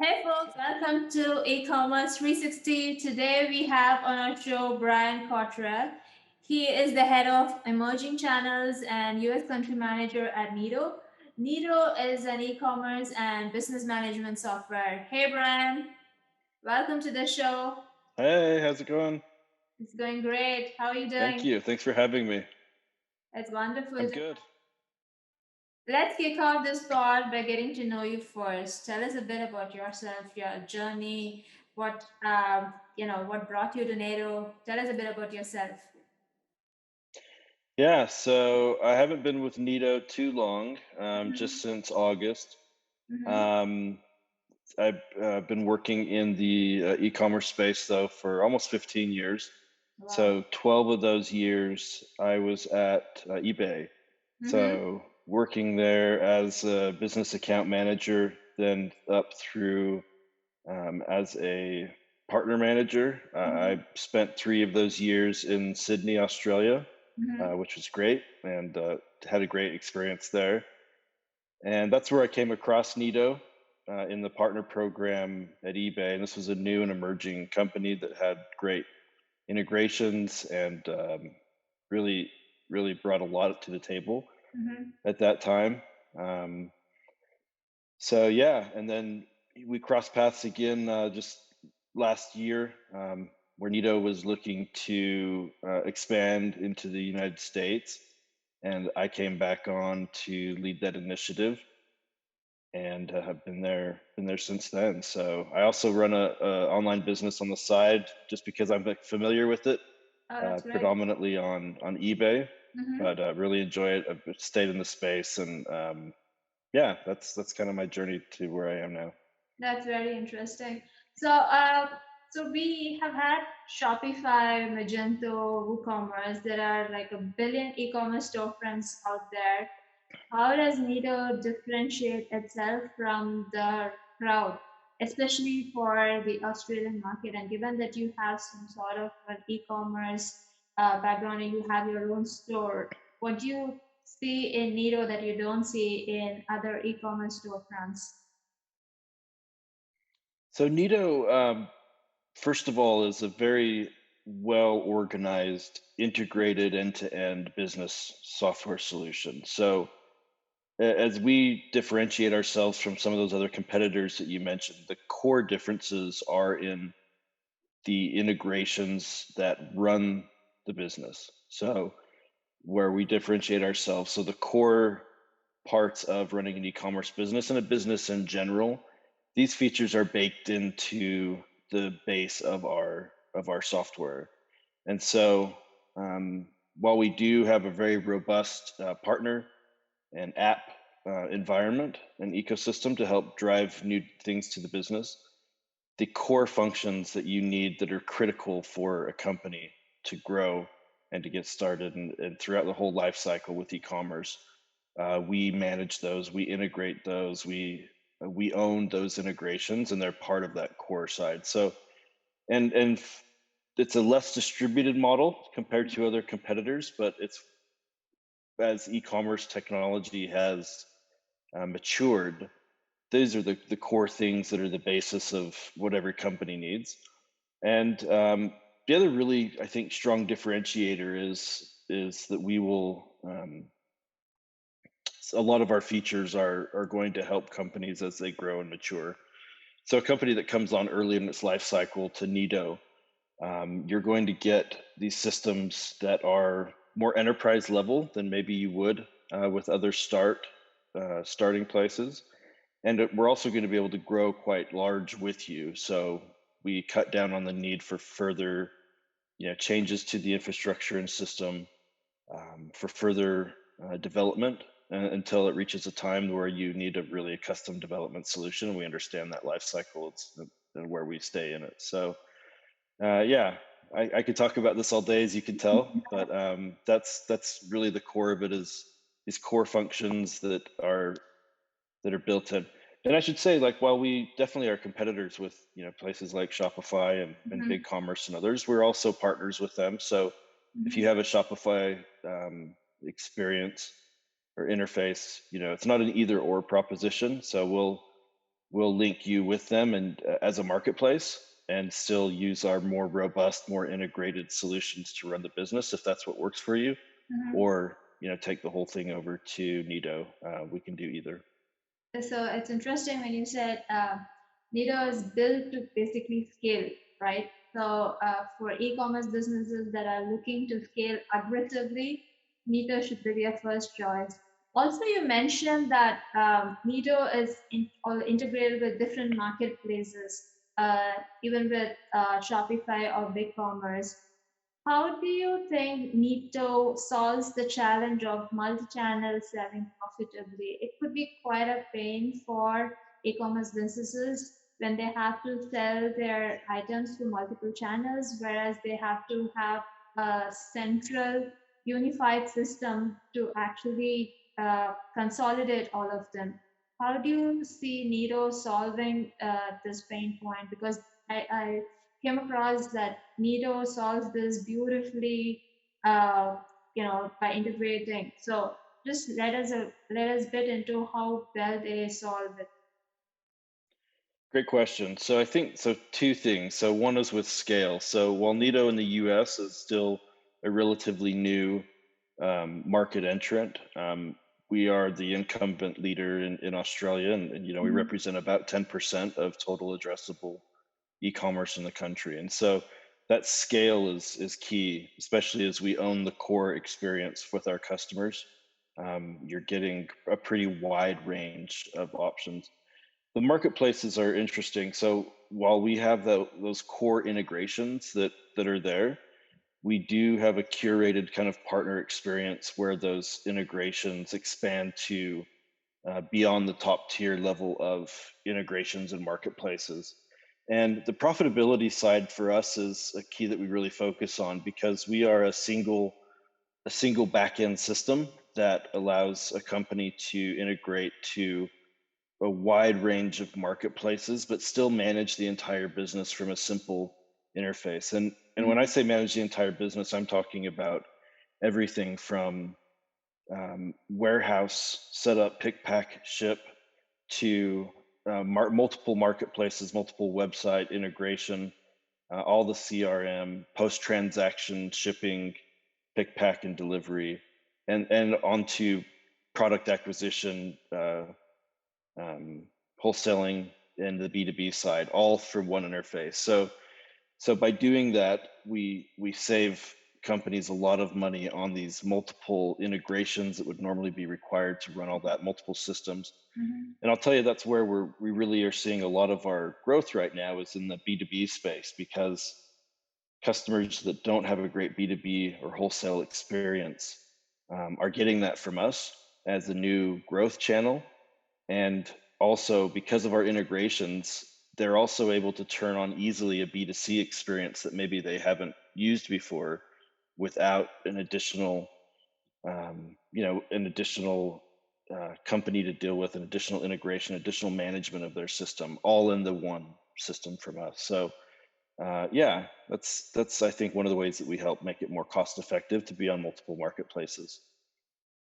Hey folks, welcome to eCommerce 360. Today we have on our show Brian Cottrell. He is the head of emerging channels and US country manager at Nido. Nido is an e-commerce and business management software. Hey Brian, welcome to the show. Hey, how's it going? It's going great. How are you Thank doing? you. Thanks for having me. It's wonderful. I'm good. Let's kick off this part by getting to know you first. Tell us a bit about yourself, your journey, what brought you to NATO. Tell us a bit about yourself. Yeah, so I haven't been with Nito too long, just Mm-hmm. since August. Mm-hmm. Um, I've been working in the e-commerce space though for almost 15 years. Wow. So 12 of those years I was at eBay. Mm-hmm. So working there as a business account manager, then up through as a partner manager. Mm-hmm. I spent 3 of those years in Sydney, Australia, Mm-hmm. which was great, and had a great experience there. And that's where I came across Nito in the partner program at eBay. And this was a new and emerging company that had great integrations and really, really brought a lot to the table Mm-hmm. at that time. Um, So yeah, and then we crossed paths again just last year, where Nito was looking to expand into the United States, and I came back on to lead that initiative, and have been there since then. So I also run a online business on the side, just because I'm like, familiar with it, Oh, that's great. predominantly on eBay, Mm-hmm. but really enjoy it. I've stayed in the space, and yeah, that's kind of my journey to where I am now. That's very interesting. So we have had Shopify, Magento, WooCommerce. There are like a billion e-commerce storefronts out there. How does Nido differentiate itself from the crowd, especially for the Australian market? And given that you have some sort of an e-commerce background and you have your own store, what do you see in Nido that you don't see in other e-commerce storefronts? So Nito, first of all, is a very well organized, integrated end-to-end business software solution. So as we differentiate ourselves from some of those other competitors that you mentioned, the core differences are in the integrations that run the business. So where we differentiate ourselves. So the core parts of running an e-commerce business and a business in general, these features are baked into the base of our software. And so while we do have a very robust partner and app environment and ecosystem to help drive new things to the business, the core functions that you need that are critical for a company to grow and to get started and throughout the whole life cycle with e-commerce, we manage those, we integrate those, we own those integrations, and they're part of that core side. So it's a less distributed model compared to other competitors, but it's as e-commerce technology has matured, these are the core things that are the basis of what every company needs. And the other really, I think, strong differentiator is that we will a lot of our features are going to help companies as they grow and mature. So a company that comes on early in its life cycle to Nido, you're going to get these systems that are more enterprise level than maybe you would with other starting places. And we're also going to be able to grow quite large with you. So we cut down on the need for further, changes to the infrastructure and system, for further development until it reaches a time where you need a custom development solution. We understand that life cycle. And where we stay in it. So yeah, I could talk about this all day, as you can tell, but that's really the core of it, is these core functions that are built in. And I should say, like, while we definitely are competitors with places like Shopify and Mhm. BigCommerce and others, we're also partners with them. So if you Mhm. have a Shopify experience or interface, it's not an either or proposition. So we'll link you with them and as a marketplace and still use our more robust, more integrated solutions to run the business if that's what works for you, Mhm. or take the whole thing over to Nido. We can do either. So it's interesting when you said Nido is built to basically scale, right? So for e-commerce businesses that are looking to scale aggressively, Nido should be their first choice. Also, you mentioned that Nido is all integrated with different marketplaces, even with Shopify or BigCommerce. How do you think Neato solves the challenge of multi-channel selling profitably? It could be quite a pain for e-commerce businesses when they have to sell their items through multiple channels, whereas they have to have a central unified system to actually consolidate all of them. How do you see Neato solving this pain point? Because I came across that Nido solves this beautifully, by integrating. So just let us bit into how well they solve it. Great question. So I think so. Two things. So one is with scale. So while Nido in the U.S. is still a relatively new market entrant, we are the incumbent leader in Australia, and we Mhm. represent about 10% of total addressable e-commerce in the country. And so that scale is key, especially as we own the core experience with our customers. You're getting a pretty wide range of options. The marketplaces are interesting. So while we have those core integrations that are there, we do have a curated kind of partner experience where those integrations expand to beyond the top tier level of integrations and marketplaces. And the profitability side for us is a key that we really focus on because we are a single back end system that allows a company to integrate to a wide range of marketplaces, but still manage the entire business from a simple interface. And when I Mhm. say manage the entire business, I'm talking about everything from warehouse setup, pick, pack, ship to multiple marketplaces, multiple website integration, all the CRM, post transaction shipping, pick, pack, and delivery, and onto product acquisition, wholesaling, and the B2B side, all from one interface. So by doing that, we save companies a lot of money on these multiple integrations that would normally be required to run all that, multiple systems. Mhm. And I'll tell you that's where we really are seeing a lot of our growth right now is in the B2B space because customers that don't have a great B2B or wholesale experience are getting that from us as a new growth channel. And also, because of our integrations, they're also able to turn on easily a B2C experience that maybe they haven't used before without an additional company to deal with, an additional integration, additional management of their system, all in the one system from us. So, yeah, that's I think one of the ways that we help make it more cost effective to be on multiple marketplaces.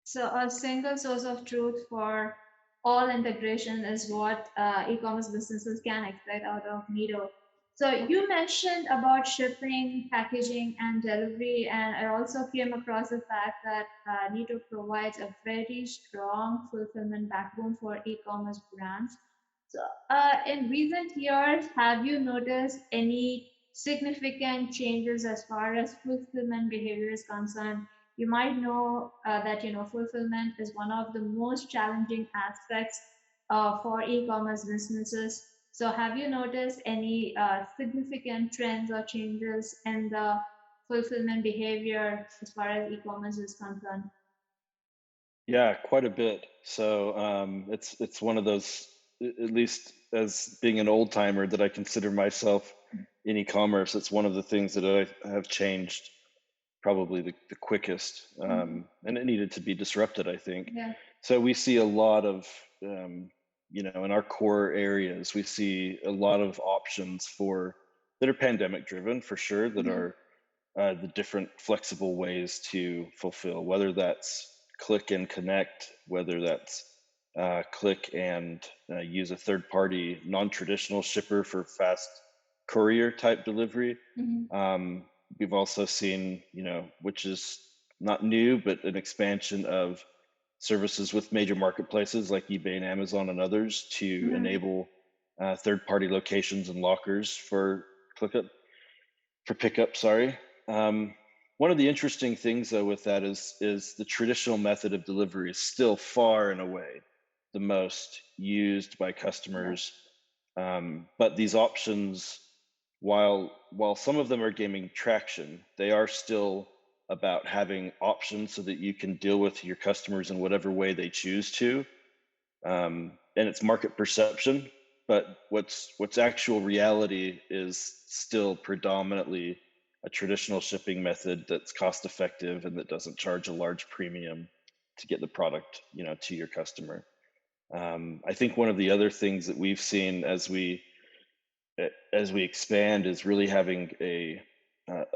So a single source of truth for all integration is what e-commerce businesses can expect out of Nido. So you mentioned about shipping, packaging, and delivery, and I also came across the fact that Nido provides a very strong fulfillment backbone for e-commerce brands. So, in recent years, have you noticed any significant changes as far as fulfillment behavior is concerned? You might know that fulfillment is one of the most challenging aspects for e-commerce businesses. So, have you noticed any significant trends or changes in the fulfillment behavior as far as e-commerce is concerned? Yeah, quite a bit. So it's one of those, at least as being an old timer that I consider myself in e-commerce. It's one of the things that I have changed probably the quickest, Mhm. and it needed to be disrupted, I think. Yeah. So we see a lot of, in our core areas, we see a lot of options for that are pandemic driven for sure, that Mhm. are the different flexible ways to fulfill, whether that's click and connect, whether that's click and use a third party non traditional shipper for fast courier type delivery. Mhm. Um, we've also seen, which is not new, but an expansion of services with major marketplaces like eBay and Amazon and others to Mhm. enable third party locations and lockers for click up for pickup. Sorry. Um, one of the interesting things though with that is the traditional method of delivery is still far and away the most used by Yeah. customers. But these options, while some of them are gaining traction, they are still about having options so that you can deal with your customers in whatever way they choose to, and it's market perception. But what's actual reality is still predominantly a traditional shipping method that's cost effective and that doesn't charge a large premium to get the product, to your customer. I think one of the other things that we've seen as we expand is really having a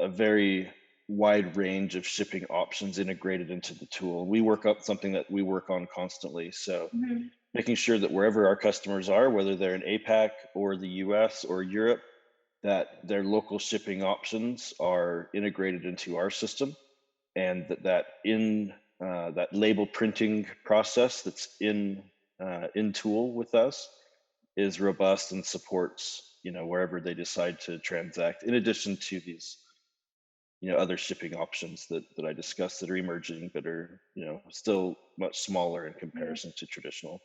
very wide range of shipping options integrated into the tool. We work up something that we work on constantly. So Mhm. making sure that wherever our customers are, whether they're in APAC or the US or Europe, that their local shipping options are integrated into our system, and that label printing process that's in tool with us is robust and supports, wherever they decide to transact, in addition to these, other shipping options that I discussed that are emerging but are, still much smaller in Yeah. comparison to traditional.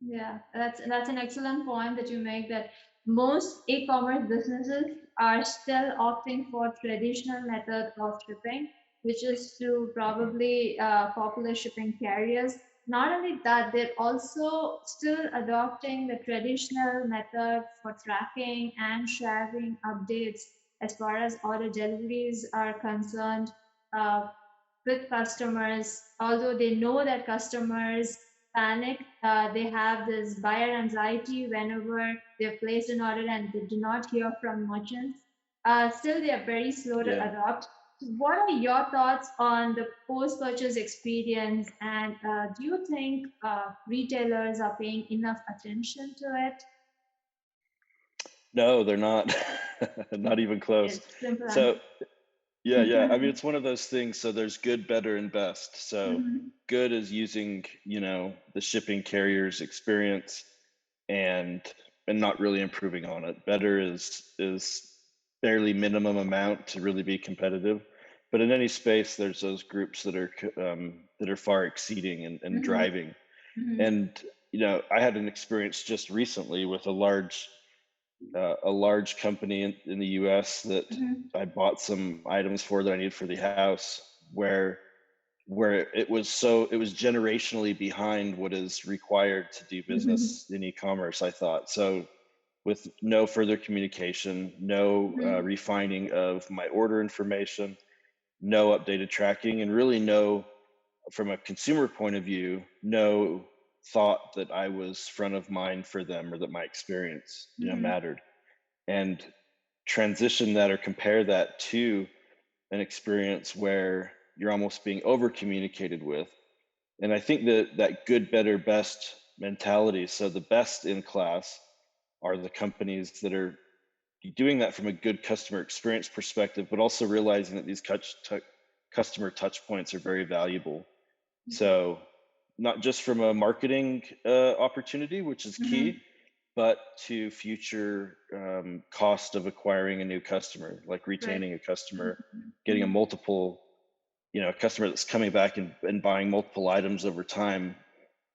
Yeah, that's an excellent point that you make, that most e-commerce businesses are still opting for traditional method of shipping, which is through probably popular shipping carriers. Not only that, they're also still adopting the traditional method for tracking and sharing updates as far as order deliveries are concerned. Uh, with customers, although they know that customers panic, they have this buyer anxiety whenever they're placed an order and they do not hear from merchants. Still, they are very slow to Yeah. adopt. So what are your thoughts on the post-purchase experience, and do you think retailers are paying enough attention to it? No, they're not. Not even close. It's simple So, answer. yeah, yeah. I mean, it's one of those things. So there's good, better, and best. So Mhm. good is using, the shipping carrier's experience and not really improving on it. Better is barely minimum amount to really be competitive. But in any space, there's those groups that are far exceeding and Mhm. driving. Mhm. And I had an experience just recently with a large company in the US that Mhm. I bought some items for that I needed for the house, where it was generationally behind what is required to do Mhm. business in e-commerce. I thought so, with no further communication, no Mhm. refining of my order information, no updated tracking, and really no, from a consumer point of view, no thought that I was front of mind for them or that my experience, Mhm. mattered. And transition that or compare that to an experience where you're almost being over communicated with. And I think that good, better, best mentality. So the best in class are the companies that are doing that from a good customer experience perspective, but also realizing that these customer touch points are very valuable. So not just from a marketing opportunity, which is key, Mhm. but to future cost of acquiring a new customer, like Right. retaining a customer, Mhm. getting Mhm. a customer that's coming back and buying multiple items over time,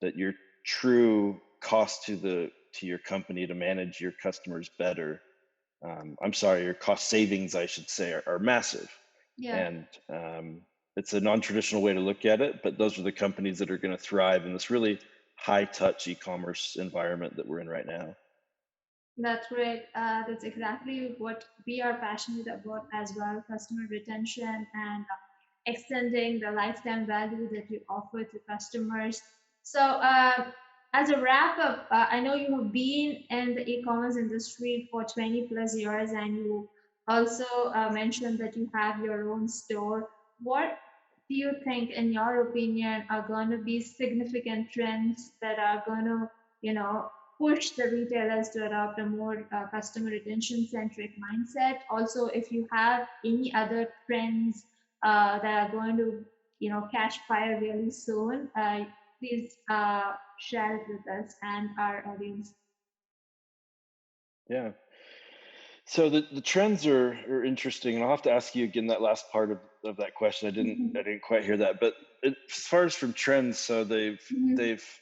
that your true cost to your company to manage your customers better, I'm sorry, your cost savings, I should say, are massive. Yeah. And it's a non-traditional way to look at it, but those are the companies that are going to thrive in this really high touch e-commerce environment that we're in right now. That's great. That's exactly what we are passionate about as well, customer retention and extending the lifetime value that you offer to customers. So, as a wrap up, I know you have been in the e-commerce industry for 20 plus years, and you also mentioned that you have your own store. What do you think, in your opinion, are going to be significant trends that are going to, push the retailers to adopt a more customer retention centric mindset? Also, if you have any other trends that are going to, catch fire really soon, please share it with us and our audience. Yeah. So the trends are interesting, and I'll have to ask you again that last part of that question. I didn't quite hear that, but as far as from trends, so Mhm, they've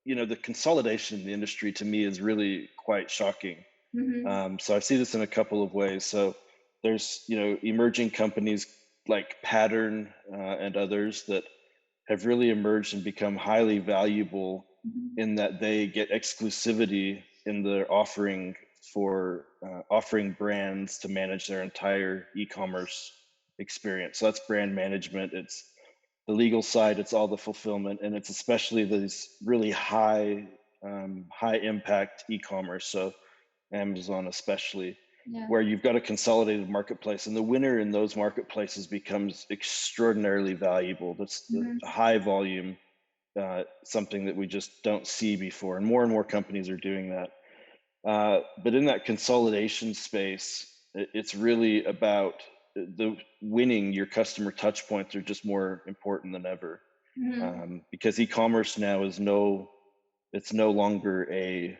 the consolidation in the industry to me is really quite shocking. mhm, So I see this in a couple of ways. So there's emerging companies like Pattern and others that have really emerged and become highly valuable mhm, in that they get exclusivity in their offering for offering brands to manage their entire e-commerce experience. So that's brand management. It's the legal side. It's all the fulfillment, and it's especially these really high impact e-commerce. So Amazon especially, yeah. where you've got a consolidated marketplace, and the winner in those marketplaces becomes extraordinarily valuable. That's the Mhm, high volume, something that we just don't see before, and more companies are doing that. But in that consolidation space, it's really about the winning. Your customer touch points are just more important than ever, mhm, because e-commerce now it's no longer a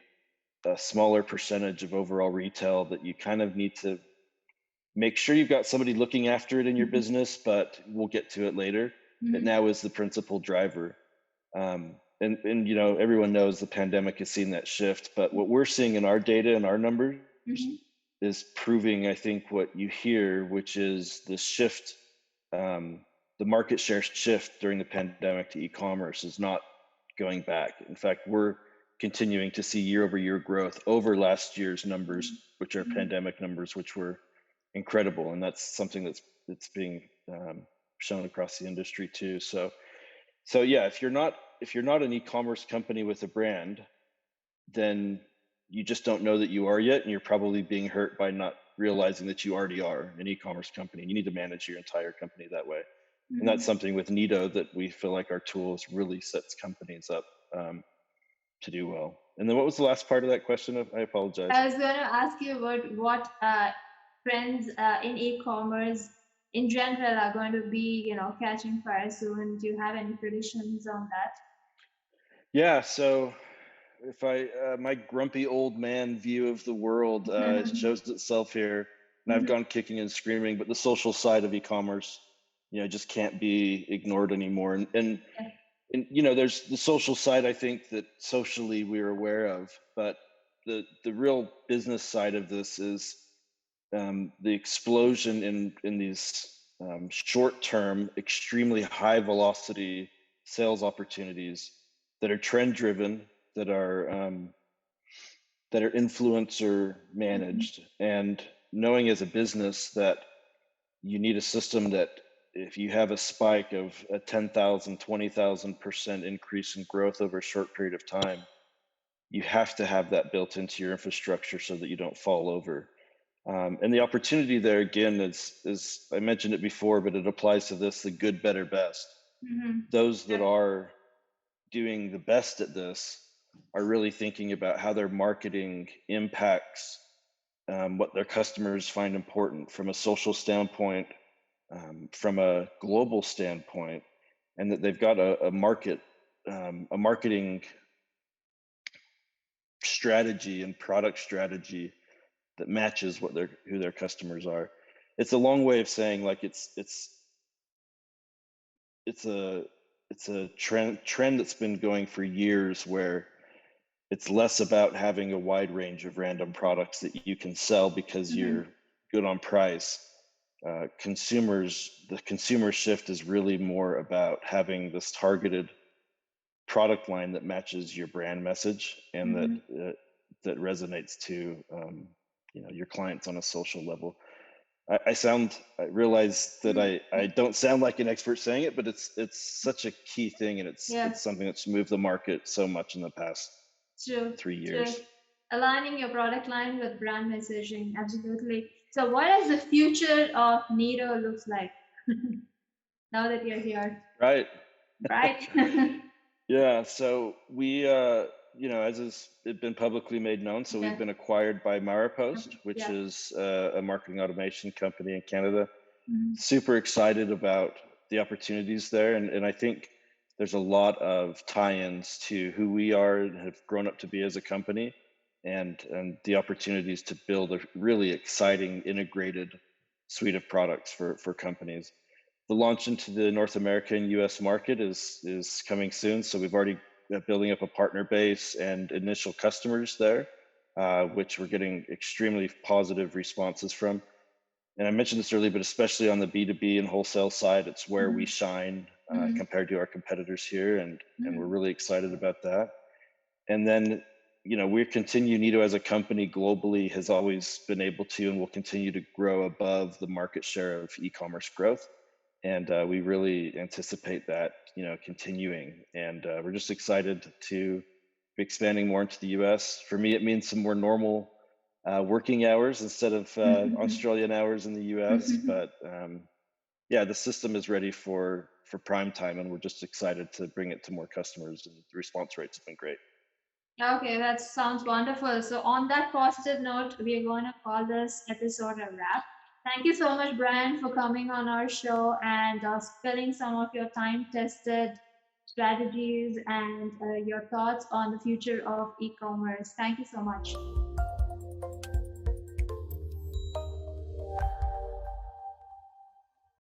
smaller percentage of overall retail, that you kind of need to make sure you've got somebody looking after it in your mhm, business, but we'll get to it later. It mhm, now is the principal driver. And everyone knows the pandemic has seen that shift, but what we're seeing in our data and our numbers mhm, is proving, I think, what you hear, which is the shift, the market share shift during the pandemic to e-commerce is not going back. In fact, we're continuing to see year over year growth over last year's numbers, which are mhm, pandemic numbers, which were incredible, and that's something that's being shown across the industry too. So yeah, if you're not an e-commerce company with a brand, then you just don't know that you are yet, and you're probably being hurt by not realizing that you already are an e-commerce company. You need to manage your entire company that way, and that's mhm. something with Nito that we feel like our tools really sets companies up to do well. And then what was the last part of that question? I apologize. I was going to ask you about what trends in e-commerce in general are going to be, catching fire soon. Do you have any predictions on that? Yeah, so if I my grumpy old man view of the world shows itself here, and I've Mhm, gone kicking and screaming, but the social side of e-commerce, just can't be ignored anymore. yeah, And there's the social side, I think, that socially we're aware of, but the real business side of this is the explosion in these short term, extremely high velocity sales opportunities that are trend driven, that are influencer mhm, managed, and knowing as a business that you need a system that if you have a spike of a 10,000, 20,000% increase in growth over a short period of time, you have to have that built into your infrastructure so that you don't fall over. And the opportunity there again is I mentioned it before, but it applies to this: the good, better, best. mhm, Those that yeah, are doing the best at this are really thinking about how their marketing impacts what their customers find important from a social standpoint, from a global standpoint, and that they've got a marketing strategy and product strategy that matches who their customers are. It's a long way of saying, like, it's a it's a trend that's been going for years, where it's less about having a wide range of random products that you can sell because mhm, you're good on price. The consumer shift is really more about having this targeted product line that matches your brand message, and mhm, that resonates to your clients on a social level. I realize that mhm, I don't sound like an expert saying it, but it's such a key thing, and yeah. it's something that's moved the market so much in the past True, 3 years. true. Aligning your product line with brand messaging, absolutely. So, what does the future of Nero looks like? now that you're here, Right. right? Yeah, so we, as has it been publicly made known, so we've Okay. been acquired by Okay. Maripost, which Yeah. is a marketing automation company in Canada. Mhm. Super excited about the opportunities there, and I think there's a lot of tie-ins to who we are and have grown up to be as a company, and the opportunities to build a really exciting integrated suite of products for companies. The launch into the North American US market is coming soon, so we've already building up a partner base and initial customers there, which we're getting extremely positive responses from. And I mentioned this earlier, but especially on the B2B and wholesale side, it's where we Mhm. shine Mhm. compared to our competitors here, and we're Mhm. really excited about that. And then, we continue, Nito as a company globally has always been able to and will continue to grow above the market share of e-commerce growth. And we really anticipate that, continuing. And we're just excited to be expanding more into the US. For me, it means some more normal working hours instead of Australian hours in the US. But yeah, the system is ready for prime time, and we're just excited to bring it to more customers. And the response rates have been great. Okay, that sounds wonderful. So, on that positive note, we are going to call this episode a wrap. Thank you so much, Brian, for coming on our show and spilling some of your time tested strategies and your thoughts on the future of e commerce. Thank you so much.